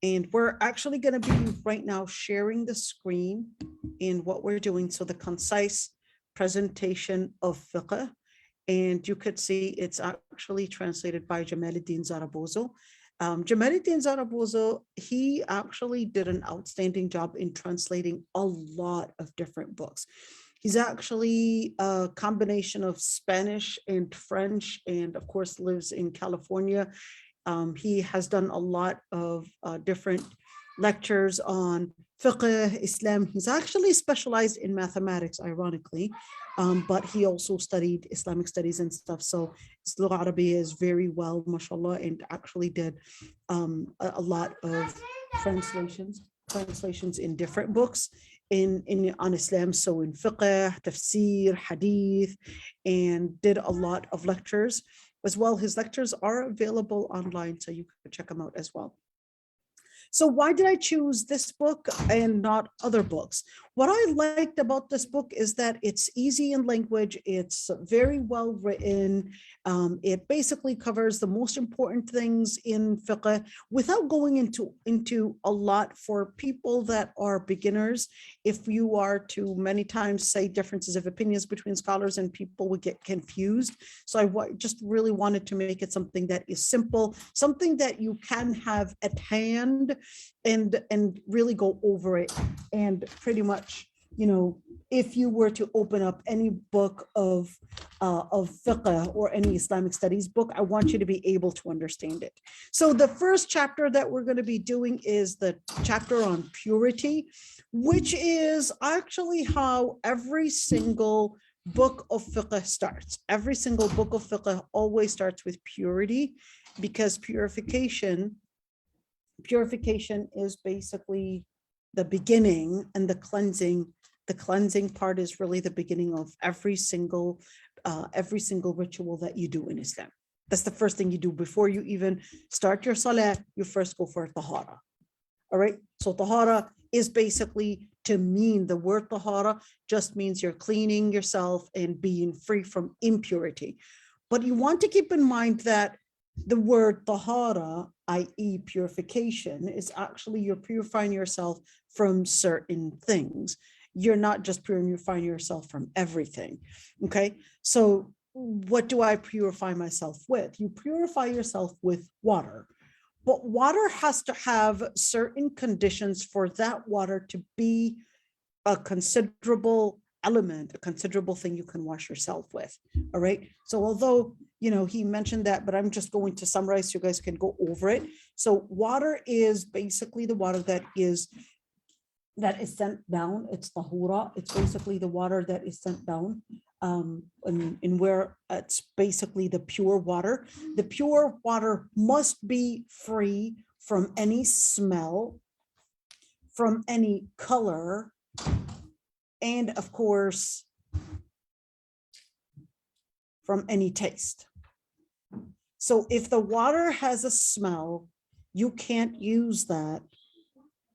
And we're actually going to be right now sharing the screen in what we're doing. So the concise presentation of fiqh. And you could see it's actually translated by Jamaluddin Zarabozo. Jamaluddin Zarabozo, he actually did an outstanding job in translating a lot of different books. He's actually a combination of Spanish and French, and of course lives in California. He has done a lot of different lectures on fiqh, Islam. He's actually specialized in mathematics, ironically, but he also studied Islamic studies and stuff. So his Lugha Arabiya is very well, mashallah, and actually did a lot of translations in different books on Islam. So in fiqh, tafsir, hadith, and did a lot of lectures as well. His lectures are available online, so you can check them out as well. So why did I choose this book and not other books? What I liked about this book is that it's easy in language. It's very well written. It basically covers the most important things in fiqh without going into a lot for people that are beginners. If you are to many times say differences of opinions between scholars, and people would get confused. So I just really wanted to make it something that is simple, something that you can have at hand and really go over it. And pretty much, you know, if you were to open up any book of fiqh or any Islamic studies book, I want you to be able to understand it. So the first chapter that we're going to be doing is the chapter on purity, which is actually how every single book of fiqh starts. Every single book of fiqh always starts with purity, because purification is basically the beginning, and the cleansing part is really the beginning of every single ritual that you do in Islam. That's the first thing you do before you even start your salah. You first go for tahara. All right. So tahara is basically, to mean, the word tahara just means you're cleaning yourself and being free from impurity. But you want to keep in mind that the word tahara, i.e. purification, is actually you're purifying yourself from certain things. You're not just purifying yourself from everything. Okay. So what do I purify myself with? You purify yourself with water. But water has to have certain conditions for that water to be a considerable element, a considerable thing you can wash yourself with. All right. So although, you know, he mentioned that, but I'm just going to summarize so you guys can go over it. So water is basically the water that is sent down. It's tahura. It's basically the water that is sent down in where it's basically the pure water. The pure water must be free from any smell, from any color, and of course, from any taste. So if the water has a smell, you can't use that.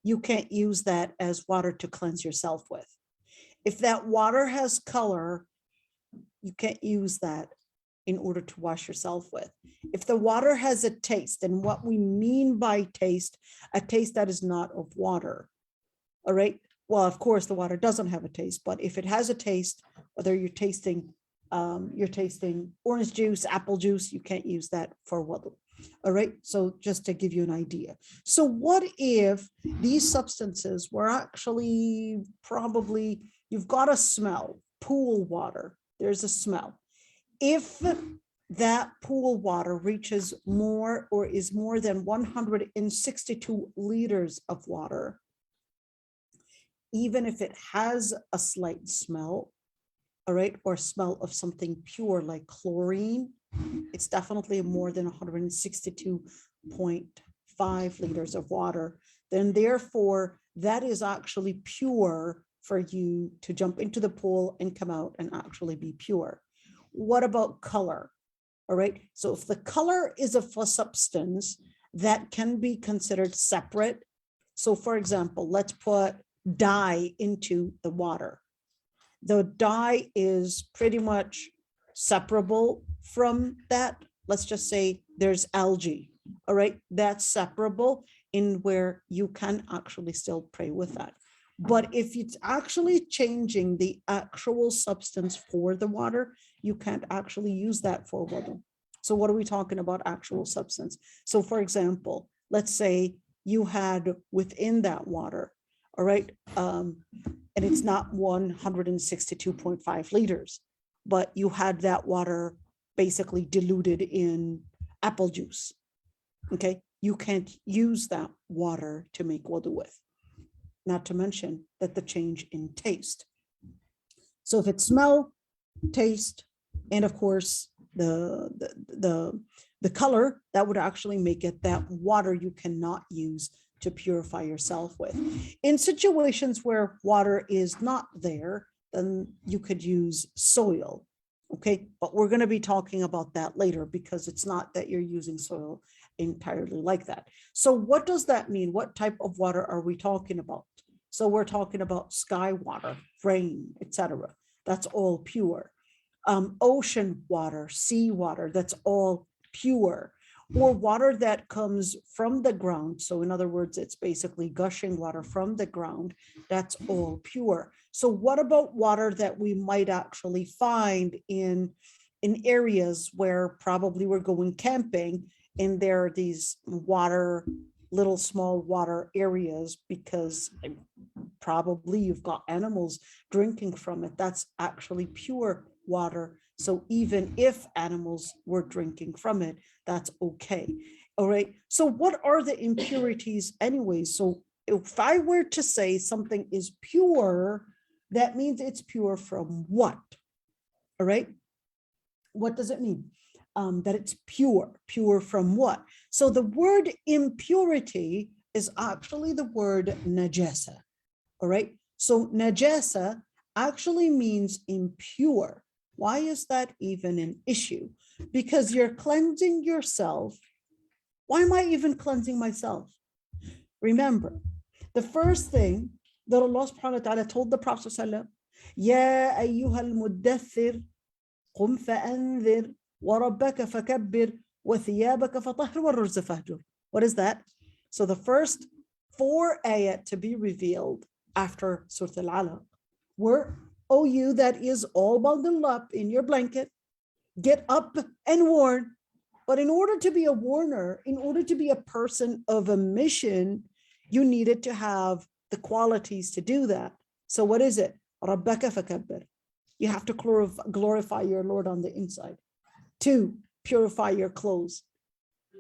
You can't use that as water to cleanse yourself with. If that water has color, you can't use that in order to wash yourself with. If the water has a taste, and what we mean by taste, a taste that is not of water. All right. Well, of course, the water doesn't have a taste, but if it has a taste, whether you're tasting orange juice, apple juice, you can't use that for wudu. All right. So just to give you an idea. So what if these substances were actually probably, you've got a smell, pool water, there's a smell. If that pool water reaches more or is more than 162 liters of water, even if it has a slight smell, all right, or smell of something pure like chlorine, it's definitely more than 162.5 liters of water, then therefore that is actually pure for you to jump into the pool and come out and actually be pure. What about color? All right, so if the color is of a substance that can be considered separate, so for example, let's put dye into the water. The dye is pretty much separable from that. Let's just say there's algae. All right, that's separable. in where you can actually still pray with that. But if it's actually changing the actual substance for the water, you can't actually use that for wudu. So what are we talking about, actual substance? So for example, let's say you had within that water, all right, and it's not 162.5 liters, but you had that water basically diluted in apple juice, okay? You can't use that water to make wudu with, not to mention that the change in taste. So if it's smell, taste, and of course the color, that would actually make it that water you cannot use to purify yourself with. In situations where water is not there, then you could use soil, okay? But we're going to be talking about that later, because it's not that you're using soil entirely like that. So what does that mean? What type of water are we talking about? So we're talking about sky water, rain, etc. That's all pure. Ocean water, sea water, that's all pure. Or water that comes from the ground. So in other words, it's basically gushing water from the ground. That's all pure. So what about water that we might actually find in areas where probably we're going camping, and there are these little small water areas, because probably you've got animals drinking from it. That's actually pure water. So even if animals were drinking from it, that's okay. All right. So what are the impurities anyways? So if I were to say something is pure, that means it's pure from what? All right. What does it mean? That it's pure from what? So the word impurity is actually the word najasa. All right. So najasa actually means impure. Why is that even an issue? Because you're cleansing yourself. Why am I even cleansing myself? Remember, the first thing that Allah subhanahu wa ta'ala told the Prophet sallallahu Ya ayyuhal muddathir qum fa'anzir wa rabbaka fakabbir wa thiyabaka fatahhir wa rujza fahjur. What is that? So the first 4 ayat to be revealed after Surah Al-Alaq were, "O you that is all bundled up in your blanket, get up and warn." But in order to be a warner, in order to be a person of a mission, you needed to have the qualities to do that. So what is it? Rabbaka fakabbir. You have to glorify your Lord on the inside. 2, purify your clothes.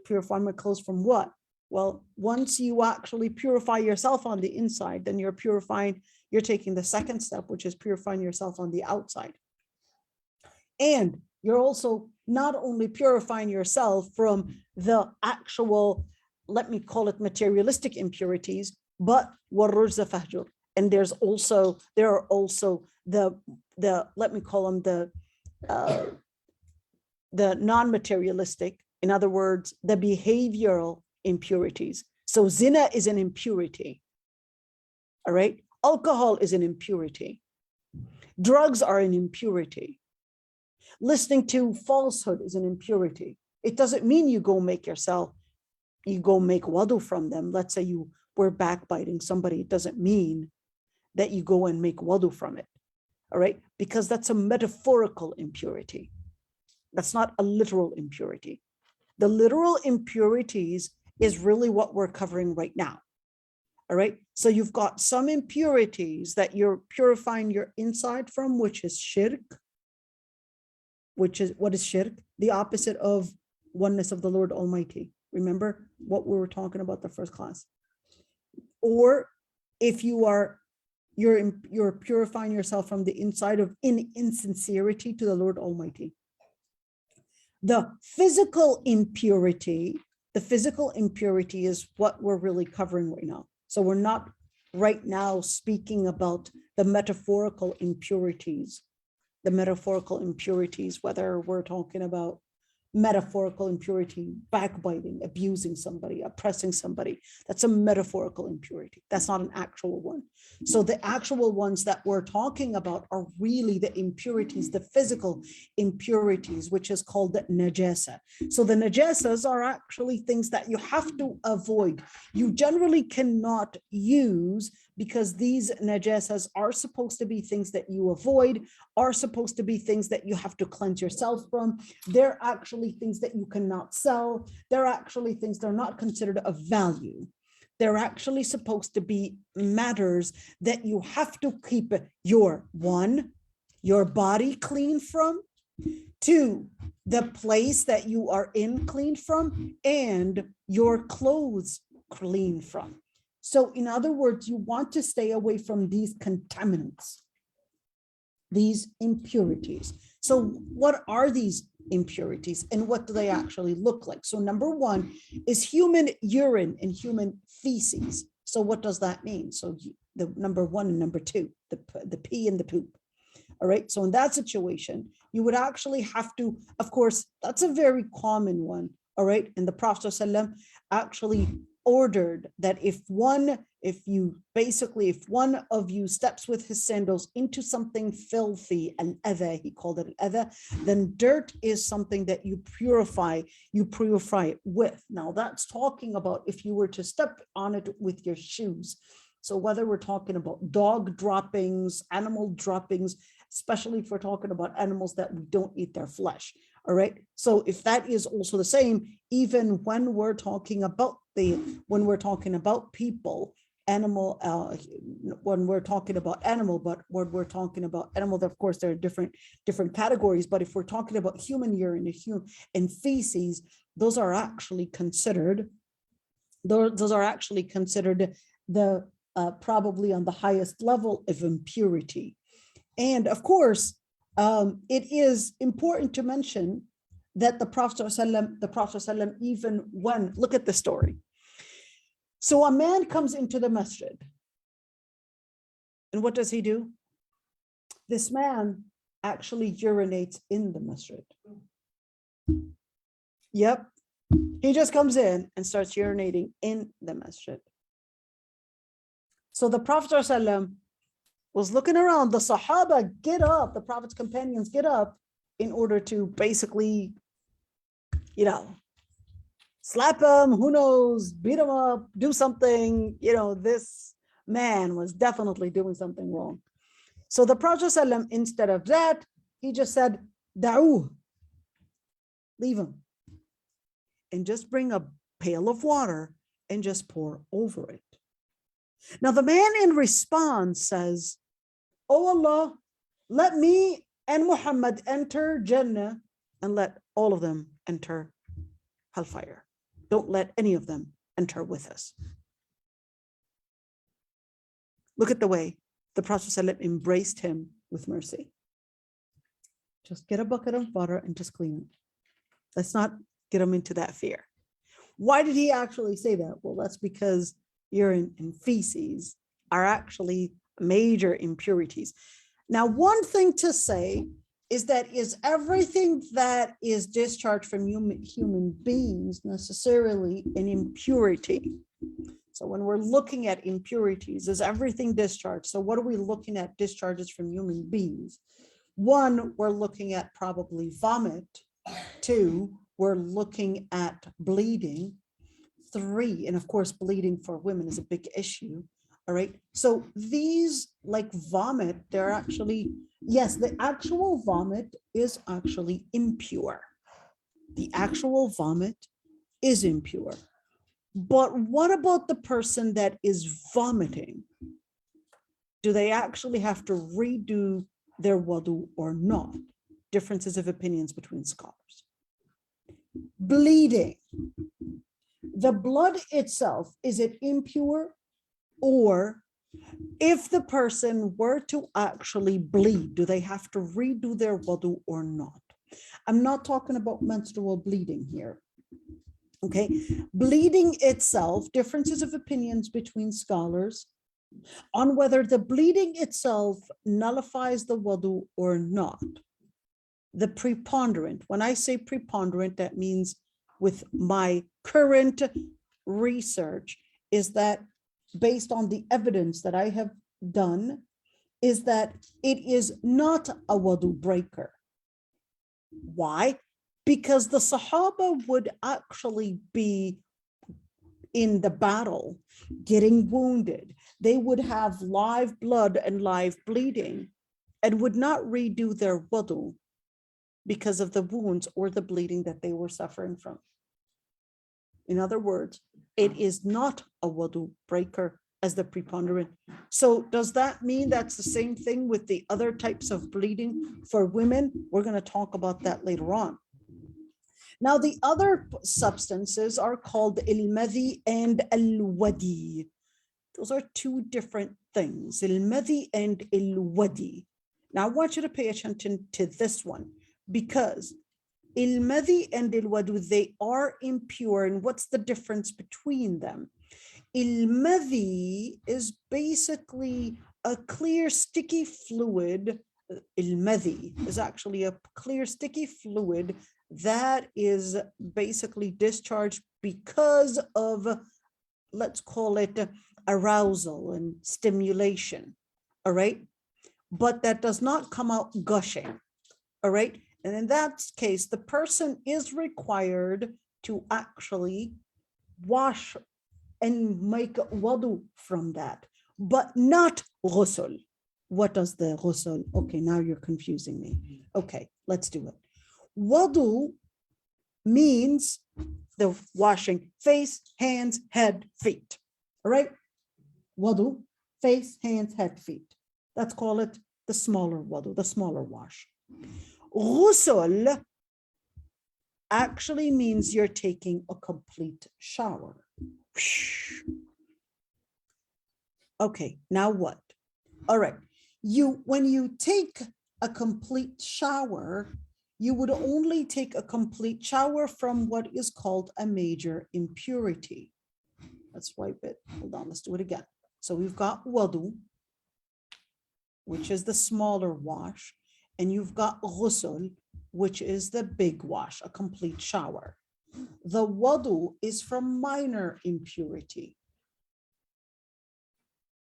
Purify my clothes from what? Well, once you actually purify yourself on the inside, then you're taking the second step, which is purifying yourself on the outside. And you're also not only purifying yourself from the actual, let me call it materialistic impurities, but warujza fahjur. And there are also the let me call them the non-materialistic, in other words, the behavioral impurities. So zina is an impurity. All right. Alcohol is an impurity. Drugs are an impurity. Listening to falsehood is an impurity. It doesn't mean you go make wudu from them. Let's say you were backbiting somebody. It doesn't mean that you go and make wudu from it. All right. Because that's a metaphorical impurity. That's not a literal impurity. The literal impurities is really what we're covering right now. All right. So you've got some impurities that you're purifying your inside from, which is shirk. Which is, what is shirk? The opposite of oneness of the Lord Almighty. Remember what we were talking about the first class. Or if you're purifying yourself from the inside of insincerity to the Lord Almighty. The physical impurity is what we're really covering right now. So we're not right now speaking about the metaphorical impurities. Whether we're talking about metaphorical impurity, backbiting, abusing somebody, oppressing somebody. That's a metaphorical impurity. That's not an actual one. So the actual ones that we're talking about are really the impurities, the physical impurities, which is called the najasa. So the najasas are actually things that you have to avoid. You generally cannot use, because these najasas are supposed to be things that you avoid, are supposed to be things that you have to cleanse yourself from. They're actually things that you cannot sell. They're actually things that are not considered of value. They're actually supposed to be matters that you have to keep your body clean from, two, the place that you are in clean from, and your clothes clean from. So in other words, you want to stay away from these contaminants, these impurities. So what are these impurities and what do they actually look like? So number one is human urine and human feces. So what does that mean? So the number one and number two, the pee and the poop. All right. So in that situation, you would actually have to, of course, that's a very common one. All right. And the Prophet ﷺ actually ordered that if one of you steps with his sandals into something filthy, al-adha, he called it al-adha, then dirt is something that you purify it with. Now that's talking about if you were to step on it with your shoes. So whether we're talking about dog droppings, animal droppings, especially if we're talking about animals that we don't eat their flesh. All right. So if that is also the same, even when we're talking about when we're talking about people, animal, when we're talking about animal, but when we're talking about animal, of course, there are different categories. But if we're talking about human urine and feces, those are actually considered the probably on the highest level of impurity. And of course, it is important to mention that the Prophet ﷺ, even when, look at the story. So a man comes into the masjid. And what does he do? This man actually urinates in the masjid. Yep. He just comes in and starts urinating in the masjid. So the Prophet ﷺ was looking around. The Sahaba get up, the Prophet's companions get up in order to basically, slap him, who knows, beat him up, do something. This man was definitely doing something wrong. So the Prophet ﷺ, instead of that, he just said, Da'uh, leave him. And just bring a pail of water and just pour over it. Now the man in response says, Oh Allah, let me and Muhammad enter Jannah and let all of them enter hellfire. Don't let any of them enter with us. Look at the way the Prophet ﷺ embraced him with mercy. Just get a bucket of water and just clean it. Let's not get him into that fear. Why did he actually say that? Well, that's because urine and feces are actually major impurities. Now, one thing to say is that is everything that is discharged from human beings necessarily an impurity? So when we're looking at impurities, is everything discharged? So what are we looking at discharges from human beings? One, we're looking at probably vomit. Two, we're looking at bleeding. Three, and of course, bleeding for women is a big issue. All right. So these, like vomit, they're actually, yes, the actual vomit is actually impure. The actual vomit is impure. But what about the person that is vomiting? Do they actually have to redo their wudu or not? Differences of opinions between scholars. Bleeding. The blood itself, is it impure? Or if the person were to actually bleed, do they have to redo their wudu or not? I'm not talking about menstrual bleeding here. Okay, bleeding itself, differences of opinions between scholars on whether the bleeding itself nullifies the wudu or not. the preponderant. When I say preponderant, that means with my current research is that based on the evidence that I have done, is that it is not a wudu breaker. Why? Because the Sahaba would actually be in the battle, getting wounded. They would have live blood and live bleeding and would not redo their wudu because of the wounds or the bleeding that they were suffering from. In other words, it is not a wudu breaker as the preponderant. So does that mean that's the same thing with the other types of bleeding for women? We're going to talk about that later on. Now, the other substances are called al-madhi and al-wadi. Those are two different things, al-madhi and al-wadi. Now, I want you to pay attention to this one because al-madhi and al-wadi, they are impure. And what's the difference between them? Al-madhi is basically a clear, sticky fluid. Al-madhi is actually a clear, sticky fluid that is basically discharged because of, let's call it arousal and stimulation, all right? But that does not come out gushing, all right? And in that case, the person is required to actually wash and make wudu from that, but not ghusl. What does the ghusl? Okay, now you're confusing me. Okay, let's do it. Wudu means the washing face, hands, head, feet. All right? Wudu, face, hands, head, feet. Let's call it the smaller wudu, the smaller wash. Ghusl actually means you're taking a complete shower. Okay, now what? All right. When you take a complete shower, you would only take a complete shower from what is called a major impurity. Let's wipe it. Hold on, let's do it again. So we've got wudu, which is the smaller wash, and you've got ghusl, which is the big wash, a complete shower. The wudu is from minor impurity.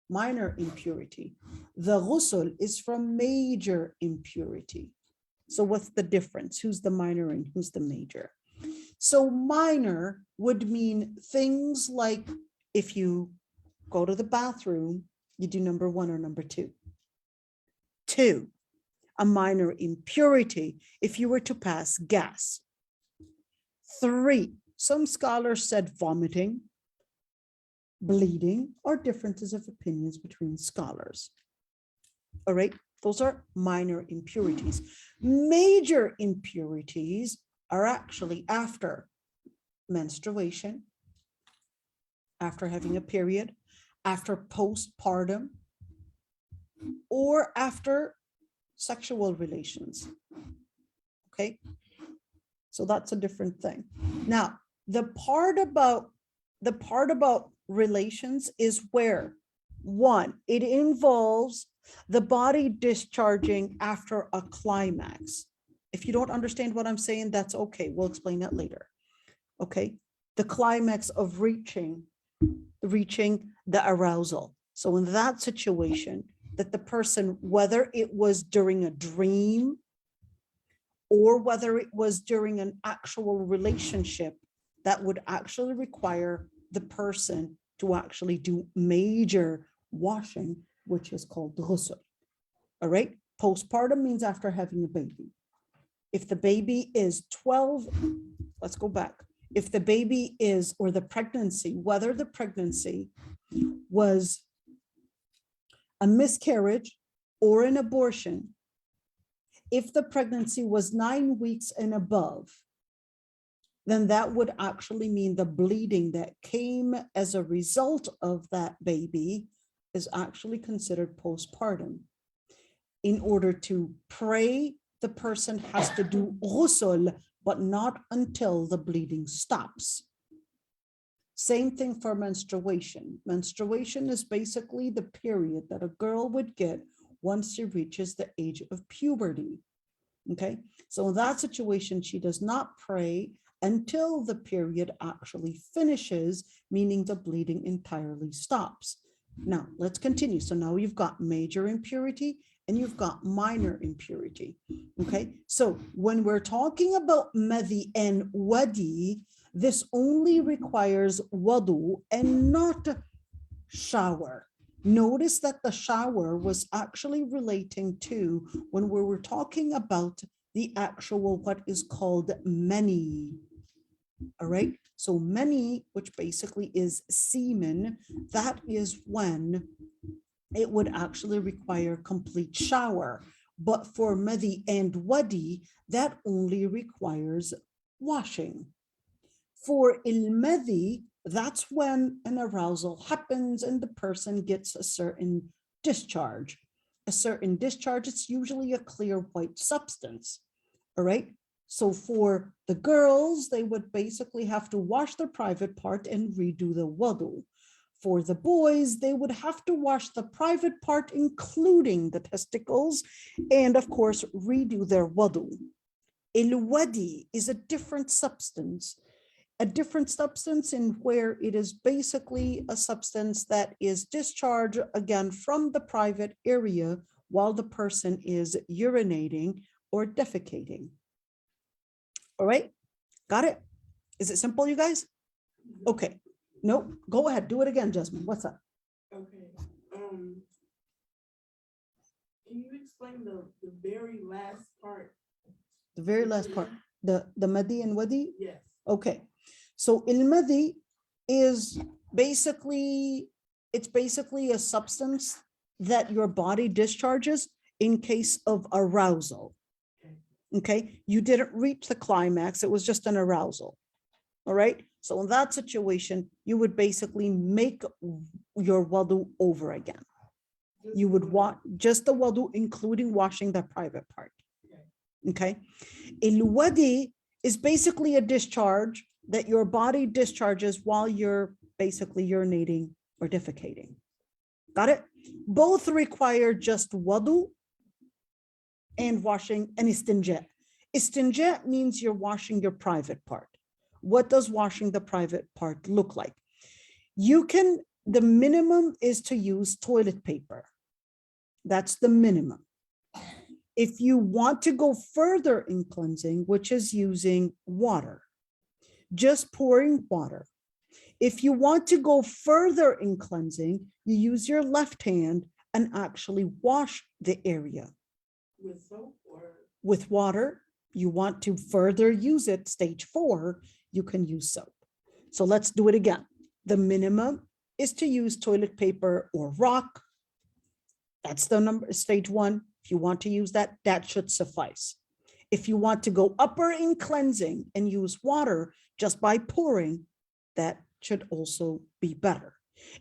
Minor impurity. The ghusl is from major impurity. So what's the difference? Who's the minor and who's the major? So minor would mean things like if you go to the bathroom, you do number 1 or number 2. 2, a minor impurity if you were to pass gas. 3, some scholars said vomiting, bleeding, or differences of opinions between scholars. All right, those are minor impurities. Major impurities are actually after menstruation, after having a period, after postpartum, or after sexual relations. Okay, so that's a different thing. Now, the part about relations is where, 1, it involves the body discharging after a climax. If you don't understand what I'm saying, that's okay. We'll explain that later. Okay, the climax of reaching the arousal. So in that situation, that the person, whether it was during a dream or whether it was during an actual relationship, that would actually require the person to actually do major washing, which is called ghusl. All right, postpartum means after having a baby. If the baby is 12, let's go back. If the baby is, or the pregnancy, whether the pregnancy was a miscarriage or an abortion, if the pregnancy was 9 weeks and above, then that would actually mean the bleeding that came as a result of that baby is actually considered postpartum. In order to pray, the person has to do ghusl, but not until the bleeding stops. Same thing for menstruation. Menstruation is basically the period that a girl would get once she reaches the age of puberty. Okay, so in that situation, she does not pray until the period actually finishes, meaning the bleeding entirely stops. Now, let's continue. So now you've got major impurity and you've got minor impurity. Okay, so when we're talking about madhi and wadi, this only requires wudu and not shower. Notice that the shower was actually relating to when we were talking about the actual what is called mani. All right, so mani, which basically is semen, that is when it would actually require complete shower. But for madhi and wadi, that only requires washing. For il-madhi, that's when an arousal happens and the person gets a certain discharge. A certain discharge, it's usually a clear white substance, all right? So for the girls, they would basically have to wash their private part and redo the wudu. For the boys, they would have to wash the private part, including the testicles, and of course, redo their wudu. Il-wadi is a different substance in where it is basically a substance that is discharged again from the private area while the person is urinating or defecating. All right, got it? Is it simple, you guys? Okay, no, go ahead, do it again, Jasmine. What's up? Okay. Can you explain the very last part? The very last part, the madhi and wadi? Yes. Okay, so il-madhi is basically, it's basically a substance that your body discharges in case of arousal. Okay, you didn't reach the climax, it was just an arousal. All right, so in that situation, you would basically make your wudu over again. You would want just the wudu, including washing the private part. Okay, il-wadi is basically a discharge that your body discharges while you're basically urinating or defecating. Got it? Both require just wudu and washing and istinja. Istinja means you're washing your private part. What does washing the private part look like? The minimum is to use toilet paper. That's the minimum. If you want to go further in cleansing, which is using water, just pouring water. If you want to go further in cleansing, you use your left hand and actually wash the area. With soap or? With water. You want to further use it, stage 4, you can use soap. So let's do it again. The minimum is to use toilet paper or rock. That's the number, stage 1. If you want to use that, that should suffice. If you want to go upper in cleansing and use water just by pouring, that should also be better.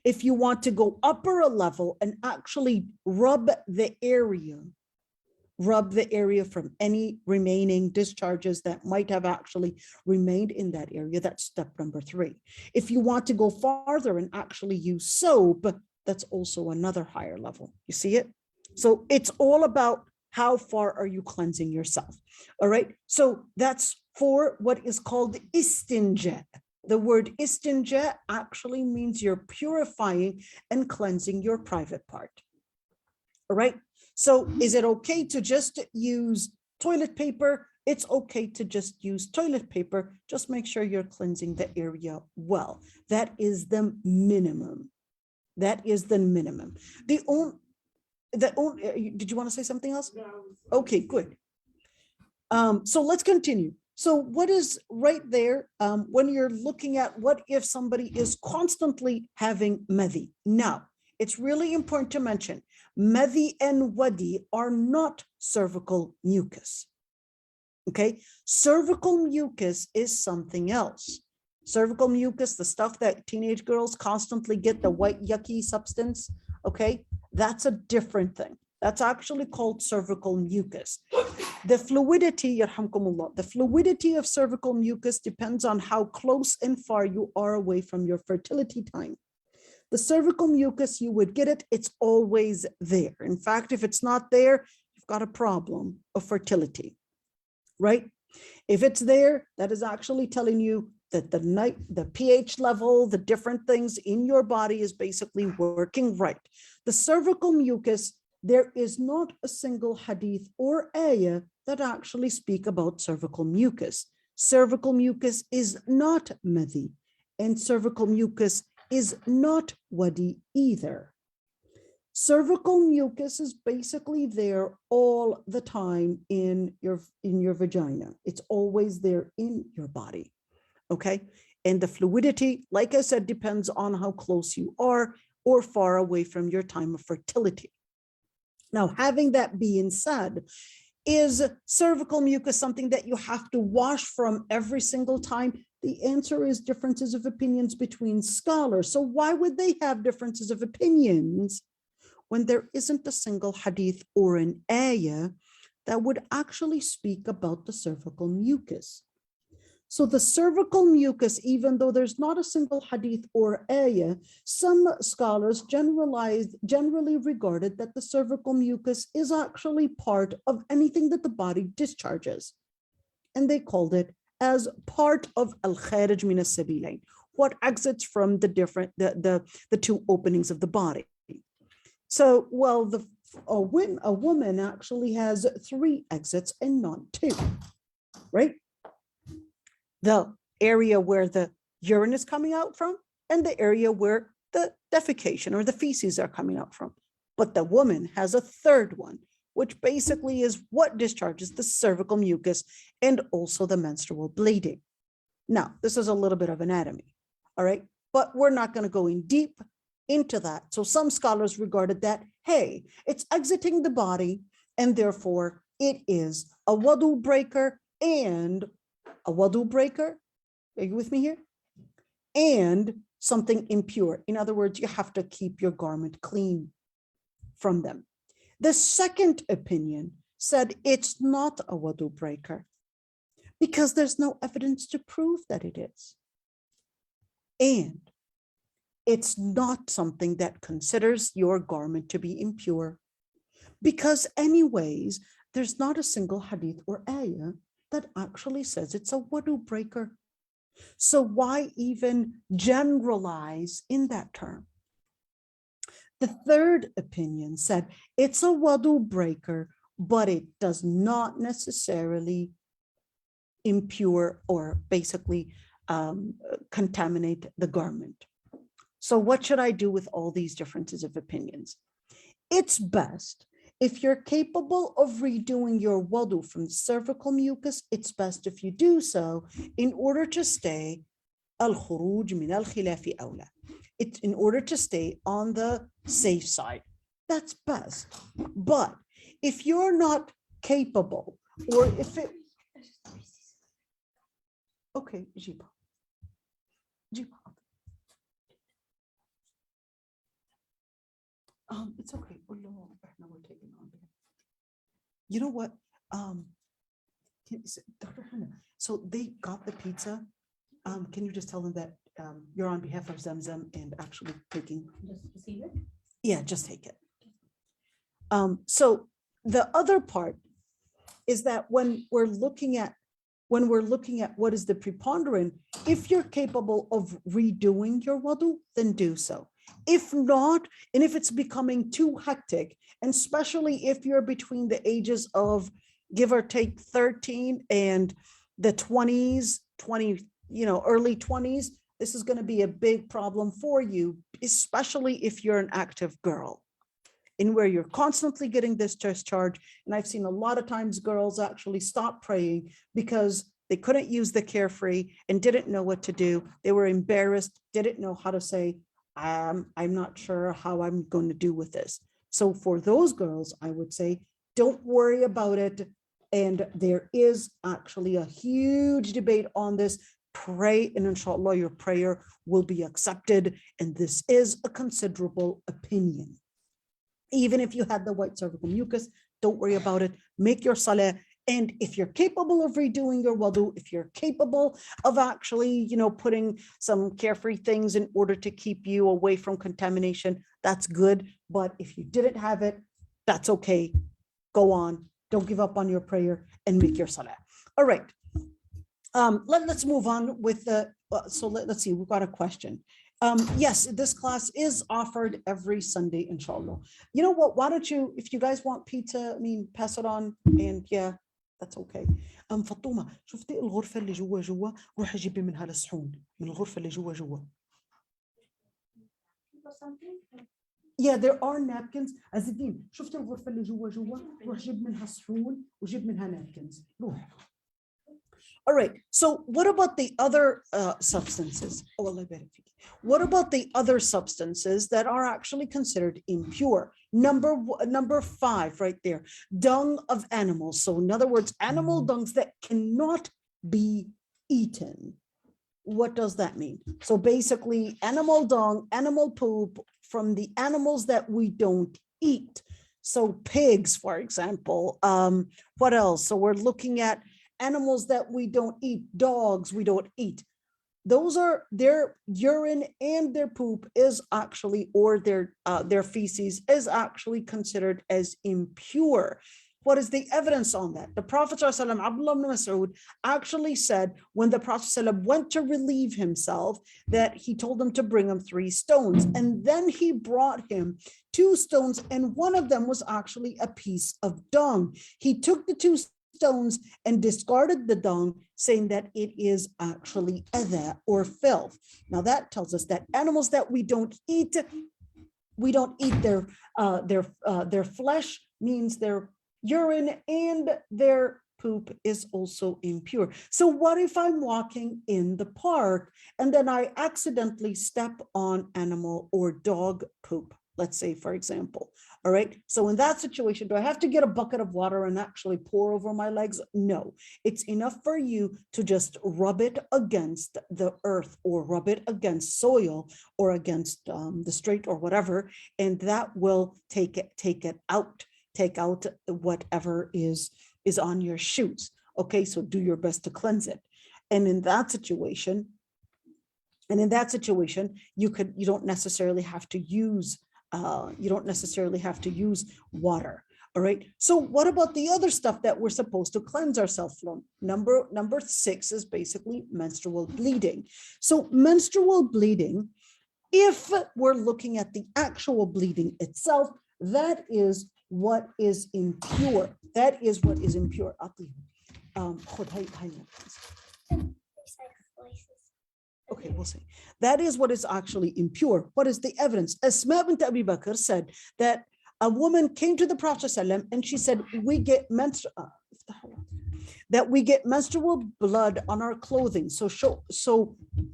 If you want to go upper a level and actually rub the area from any remaining discharges that might have actually remained in that area, that's step number 3. If you want to go farther and actually use soap, that's also another higher level. You see it? So it's all about how far are you cleansing yourself. All right. So that's for what is called istinja. The word istinja actually means you're purifying and cleansing your private part. All right. So is it okay to just use toilet paper? It's okay to just use toilet paper. Just make sure you're cleansing the area well. That is the minimum. That is the minimum. Did you want to say something else? No. Okay, good. So let's continue. So what is right there when you're looking at what if somebody is constantly having madhi? Now, it's really important to mention madhi and wadi are not cervical mucus. Okay, cervical mucus is something else. Cervical mucus, the stuff that teenage girls constantly get, the white yucky substance, okay, that's a different thing. That's actually called cervical mucus. The fluidity, yarhamkumullah, the fluidity of cervical mucus depends on how close and far you are away from your fertility time. The cervical mucus, you would get it, it's always there. In fact, if it's not there, you've got a problem of fertility. right? If it's there, that is actually telling you that the pH level, the different things in your body is basically working right. The cervical mucus, there is not a single hadith or ayah that actually speak about cervical mucus. Cervical mucus is not madhi, and cervical mucus is not wadi either. Cervical mucus is basically there all the time in your vagina. It's always there in your body, okay? And the fluidity, like I said, depends on how close you are or far away from your time of fertility. Now, having that being said, is cervical mucus something that you have to wash from every single time? The answer is differences of opinions between scholars. So why would they have differences of opinions when there isn't a single hadith or an ayah that would actually speak about the cervical mucus? So the cervical mucus, even though there's not a single hadith or ayah, some scholars generally regarded that the cervical mucus is actually part of anything that the body discharges. And they called it as part of al-kharij min as-sabilain, what exits from the two openings of the body. So, well, a woman actually has 3 exits and not 2, right? The area where the urine is coming out from and the area where the defecation or the feces are coming out from. But the woman has a 3rd one, which basically is what discharges the cervical mucus and also the menstrual bleeding. Now, this is a little bit of anatomy, all right? But we're not going to go in deep into that. So some scholars regarded that, hey, it's exiting the body and therefore it is a wudu breaker and a wudu breaker. Are you with me here? And something impure. In other words, you have to keep your garment clean from them. The second opinion said it's not a wudu breaker because there's no evidence to prove that it is. And it's not something that considers your garment to be impure because anyways, there's not a single hadith or ayah that actually says it's a wudu breaker. So why even generalize in that term? The third opinion said it's a wudu breaker, but it does not necessarily impure or basically contaminate the garment. So what should I do with all these differences of opinions? It's best if you're capable of redoing your wudu from the cervical mucus, it's best if you do so in order to stay al-khuruj min al-khilafi awla. It's in order to stay on the safe side. That's best. But if you're not capable, or if it, okay, Jiba. It's okay. We're taking on. You know what? Dr. Hannah, so they got the pizza. Can you just tell them that you're on behalf of Zamzam and actually taking? Just receive it? Yeah, just take it. So the other part is that when we're looking at what is the preponderant, if you're capable of redoing your wudu, then do so. If not, and if it's becoming too hectic, and especially if you're between the ages of give or take 13 and the 20s, early 20s, this is going to be a big problem for you, especially if you're an active girl in where you're constantly getting this discharge. And I've seen a lot of times girls actually stop praying because they couldn't use the carefree and didn't know what to do. They were embarrassed, didn't know how to say, I'm not sure how I'm going to do with this. So for those girls, I would say, don't worry about it. And there is actually a huge debate on this. Pray, and inshallah, your prayer will be accepted. And this is a considerable opinion. Even if you had the white cervical mucus, don't worry about it. Make your salah. And if you're capable of redoing your wudu, if you're capable of actually, putting some carefree things in order to keep you away from contamination, that's good. But if you didn't have it, that's okay. Go on. Don't give up on your prayer and make your salah. All right. Let's move on with the, let's see, we've got a question. Yes, this class is offered every Sunday, inshallah. You know what, why don't you, if you guys want pizza, I mean, pass it on, and yeah, that's okay. فاطمة شفتي الغرفة اللي جوا روحي جيبي منها الصحون من الغرفة اللي جوا. Yeah, there are napkins. عز الدين شفتي الغرفة اللي جوا روح جيب منها صحون وجيب منها napkins روح. All right, so what about the other substances? Oh, Allah barik fiki. What about the other substances that are actually considered impure? Number 5 right there, dung of animals. So in other words, animal dungs that cannot be eaten. What does that mean? So basically animal dung, animal poop from the animals that we don't eat. So pigs, for example, what else? So we're looking at animals that we don't eat, dogs we don't eat. Those are their urine and their poop is actually, or their feces is actually considered as impure. What is the evidence on that? The Prophet ﷺ, Abdullah ibn Mas'ud, actually said when the Prophet ﷺ went to relieve himself that he told him to bring him 3 stones. And then he brought him 2 stones, and one of them was actually a piece of dung. He took the 2 stones and discarded the dung, saying that it is actually adha or filth. Now that tells us that animals that we don't eat their flesh, means their urine and their poop is also impure. So what if I'm walking in the park and then I accidentally step on animal or dog poop? Let's say, for example, all right. So in that situation, do I have to get a bucket of water and actually pour over my legs? No, it's enough for you to just rub it against the earth or rub it against soil or against the street or whatever, and that will take it out, take out whatever is on your shoes. Okay, so do your best to cleanse it. And in that situation, you don't necessarily have to use water. All right. So what about the other stuff that we're supposed to cleanse ourselves from? Number 6 is basically menstrual bleeding. So menstrual bleeding, if we're looking at the actual bleeding itself, that is what is impure. That is what is impure. Okay, we'll see. That is what is actually impure. What is the evidence? Asma bint Abi Bakr said that a woman came to the Prophet ﷺ and she said, we get menstrual blood on our clothing. So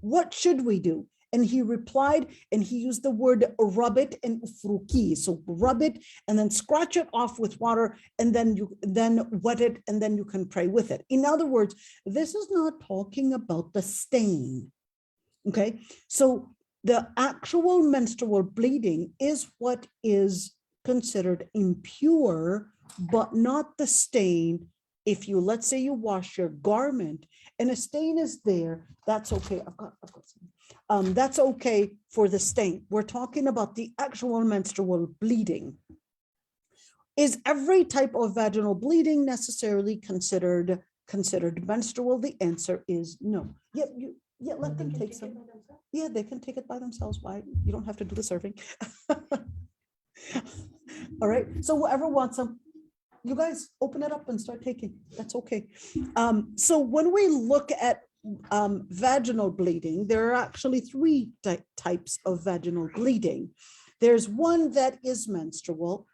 what should we do? And he replied, and he used the word rub it and ufruki. So rub it and then scratch it off with water, and then wet it, and then you can pray with it. In other words, this is not talking about the stain. Okay, so the actual menstrual bleeding is what is considered impure, but not the stain. If you, let's say you wash your garment and a stain is there, that's okay. I've got some. That's okay for the stain. We're talking about the actual menstrual bleeding. Is every type of vaginal bleeding necessarily considered menstrual? The answer is no. Yeah, let them take some. Yeah, they can take it by themselves. Why? You don't have to do the serving. All right. So whoever wants them, you guys open it up and start taking. That's okay. So when we look at vaginal bleeding, there are actually 3 types of vaginal bleeding. There's one that is menstrual,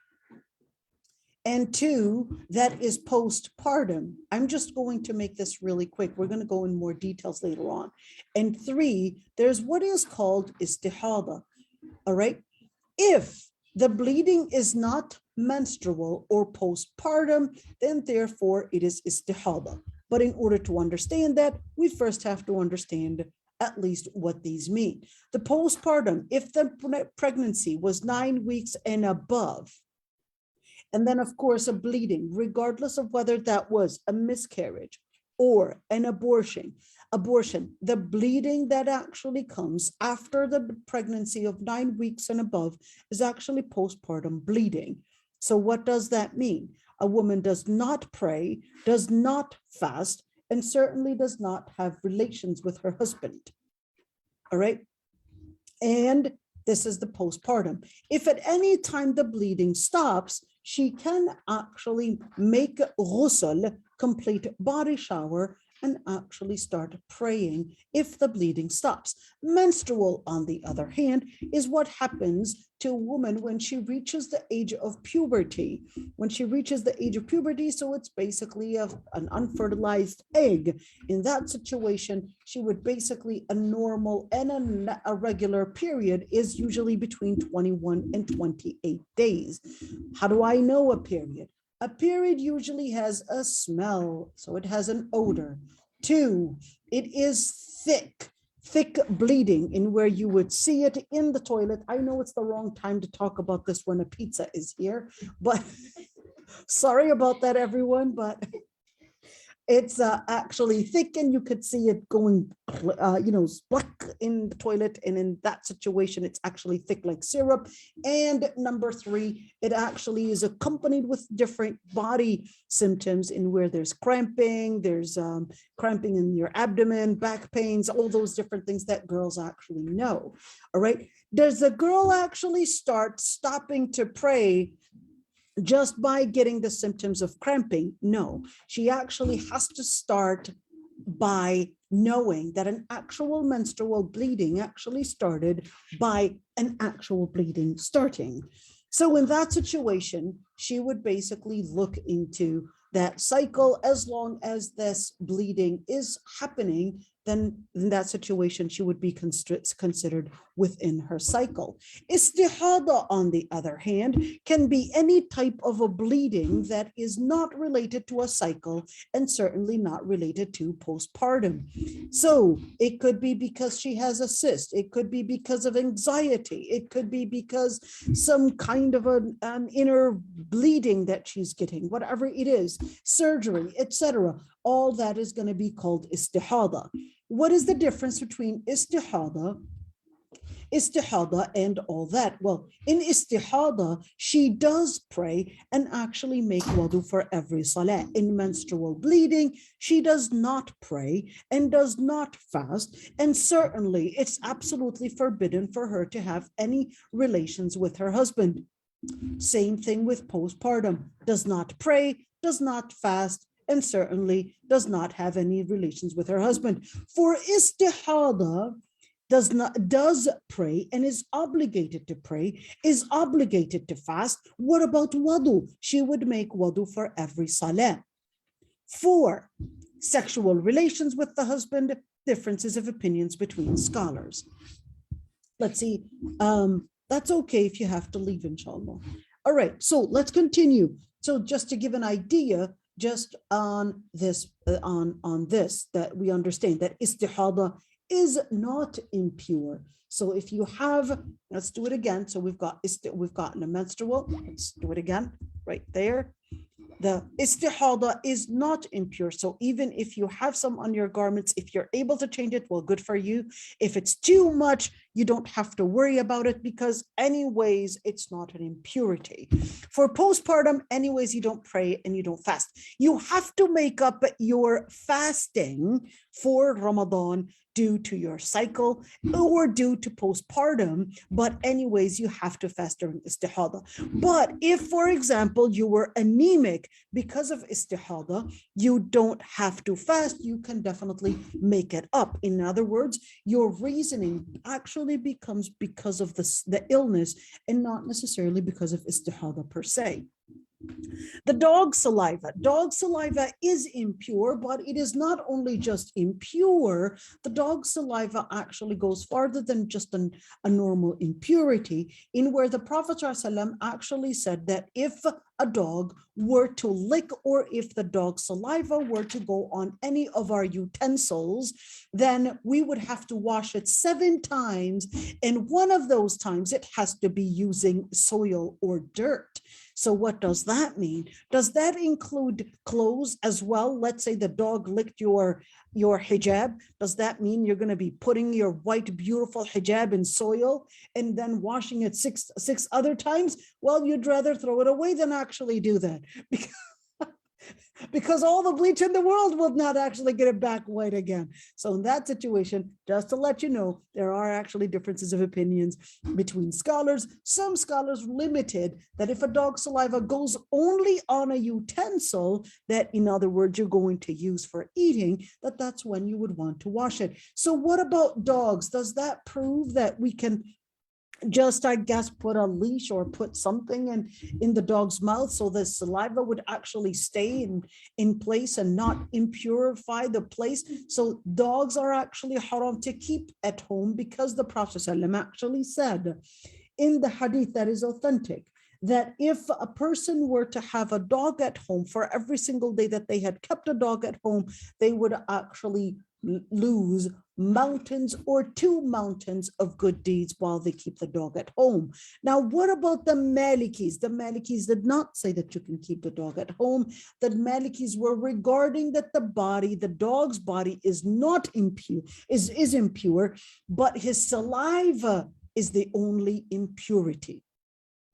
and 2 that is postpartum. I'm just going to make this really quick. We're going to go in more details later on. And 3, there's what is called istihada. All right. If the bleeding is not menstrual or postpartum, then therefore it is istihada. But in order to understand that, we first have to understand at least what these mean. The postpartum, if the pregnancy was 9 weeks and above, and then, of course, a bleeding, regardless of whether that was a miscarriage or an abortion, the bleeding that actually comes after the pregnancy of 9 weeks and above is actually postpartum bleeding. So what does that mean? A woman does not pray, does not fast, and certainly does not have relations with her husband. All right. And this is the postpartum. If at any time the bleeding stops, she can actually make ghusl, complete body shower, and actually start praying if the bleeding stops. Menstrual, on the other hand, is what happens to a woman when she reaches the age of puberty. When she reaches the age of puberty, so it's basically an unfertilized egg. In that situation, she would basically, a normal and a regular period is usually between 21 and 28 days. How do I know a period? A period usually has a smell, so it has an odor. 2, it is thick bleeding in where you would see it in the toilet. I know it's the wrong time to talk about this when a pizza is here, but sorry about that, everyone, but it's actually thick and you could see it going, splack in the toilet. And in that situation, it's actually thick like syrup. And number 3, it actually is accompanied with different body symptoms in where there's cramping, there's cramping in your abdomen, back pains, all those different things that girls actually know. All right. Does the girl actually start stopping to pray just by getting the symptoms of cramping? No, she actually has to start by knowing that an actual menstrual bleeding actually started by an actual bleeding starting. So in that situation, she would basically look into that cycle. As long as this bleeding is happening, then in that situation, she would be considered within her cycle. Istihada, on the other hand, can be any type of a bleeding that is not related to a cycle and certainly not related to postpartum. So it could be because she has a cyst. It could be because of anxiety. It could be because some kind of an inner bleeding that she's getting, whatever it is, surgery, etc. All that is going to be called istihada. What is the difference between istihada and all that? Well, in istihada, she does pray and actually make wudu for every salah. In menstrual bleeding, she does not pray and does not fast. And certainly, it's absolutely forbidden for her to have any relations with her husband. Same thing with postpartum. Does not pray, does not fast, and certainly does not have any relations with her husband. For istihada, does pray and is obligated to pray, is obligated to fast. What about wudu? She would make wudu for every salah. 4, sexual relations with the husband, differences of opinions between scholars. Let's see. That's okay if you have to leave, inshallah. All right, so let's continue. So just to give an idea, just on this, that we understand that istihada is not impure. So if you have, let's do it again. So we've gotten a menstrual. Let's do it again, right there. The istihada is not impure. So even if you have some on your garments, if you're able to change it, well, good for you. If it's too much, you don't have to worry about it because anyways, it's not an impurity. For postpartum, anyways, you don't pray and you don't fast. You have to make up your fasting for Ramadan due to your cycle or due to postpartum, but anyways, you have to fast during istihada. But if, for example, you were anemic because of istihada, you don't have to fast. You can definitely make it up. In other words, your reasoning actually becomes because of the illness and not necessarily because of istihada per se. The dog saliva is impure, but it is not only just impure. The dog saliva actually goes farther than just a normal impurity, in where the Prophet ﷺ actually said that if a dog were to lick or if the dog saliva were to go on any of our utensils, then we would have to wash it 7 times. And one of those times it has to be using soil or dirt. So what does that mean? Does that include clothes as well? Let's say the dog licked your hijab. Does that mean you're going to be putting your white, beautiful hijab in soil and then washing it six other times? Well, you'd rather throw it away than actually do that. because all the bleach in the world will not actually get it back white again. So in that situation, just to let you know, there are actually differences of opinions between scholars. Some scholars limited that if a dog's saliva goes only on a utensil, that in other words, you're going to use for eating, that's when you would want to wash it. So what about dogs? Does that prove that we can just, I guess, put a leash or put something in the dog's mouth so the saliva would actually stay in place and not impurify the place? So dogs are actually haram to keep at home because the Prophet ﷺ actually said in the hadith that is authentic that if a person were to have a dog at home, for every single day that they had kept a dog at home, they would actually lose mountains or 2 mountains of good deeds while they keep the dog at home. Now, what about the Malikis? The Malikis did not say that you can keep the dog at home. The Malikis were regarding that the dog's body is not impure, is impure, but his saliva is the only impurity.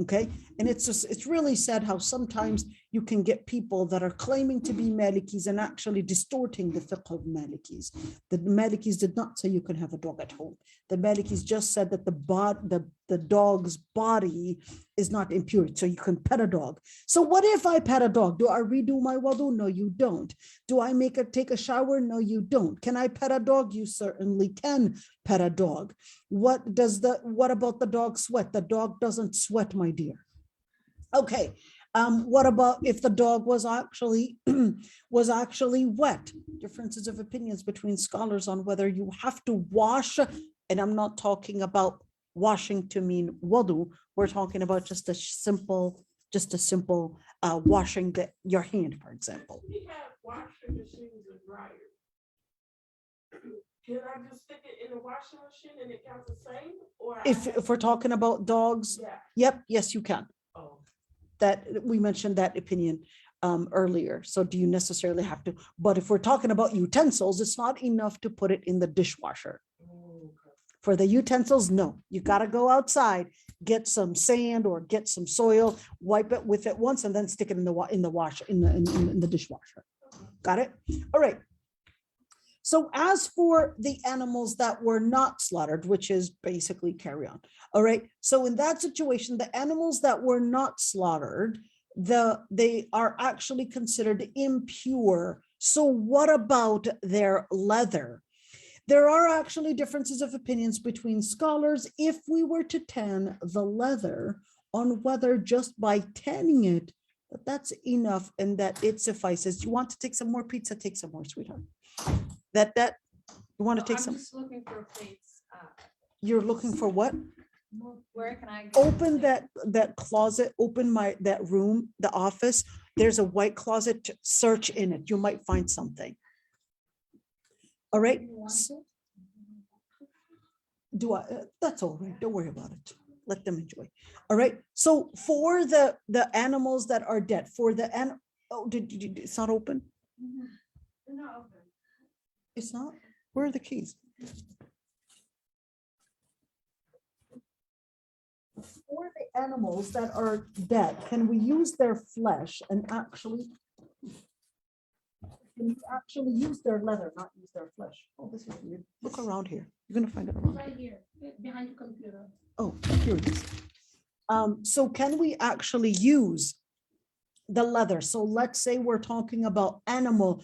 Okay, and it's really sad how sometimes you can get people that are claiming to be Malikis and actually distorting the fiqh of Malikis. The Malikis did not say you can have a dog at home. The Malikis just said that the dog's body is not impure, so you can pet a dog. So what if I pet a dog? Do I redo my wudu? No, you don't. Do I take a shower? No, you don't. Can I pet a dog? You certainly can pet a dog. What about the dog sweat? The dog doesn't sweat, my dear. Okay. What about if the dog was actually wet? Differences of opinions between scholars on whether you have to wash, and I'm not talking about washing to mean wudu. We're talking about just a simple washing your hand, for example. We have washing machines and dryers. Can I just stick it in the washing machine and it counts the same? Or If we're talking about dogs, yeah. Yep, yes, you can. Oh. That we mentioned that opinion earlier. So do you necessarily have to? But if we're talking about utensils, it's not enough to put it in the dishwasher. Okay. For the utensils, no, you got to go outside, get some sand or get some soil, wipe it with it once, and then stick it in the dishwasher. Got it? All right. So as for the animals that were not slaughtered, which is basically carry on. All right. So in that situation, the animals that were not slaughtered, they are actually considered impure. So what about their leather? There are actually differences of opinions between scholars if we were to tan the leather on whether just by tanning it, that's enough and that it suffices. You want to take some more pizza? Take some more, sweetheart. That you want to take some? I'm just looking for plates. You're looking for what? Where can I go? Open that closet, open that room, the office. There's a white closet, search in it. You might find something. All right. That's all right. Don't worry about it. Let them enjoy. All right. So for the animals that are dead, it's not open? They're not open. It's not? Where are the keys? For the animals that are dead, can we use their flesh and actually use their leather, not use their flesh? Oh, this is weird. Look around here. You're gonna find it around. Right here, behind the computer. Oh, here it is. So can we actually use the leather? So let's say we're talking about animal,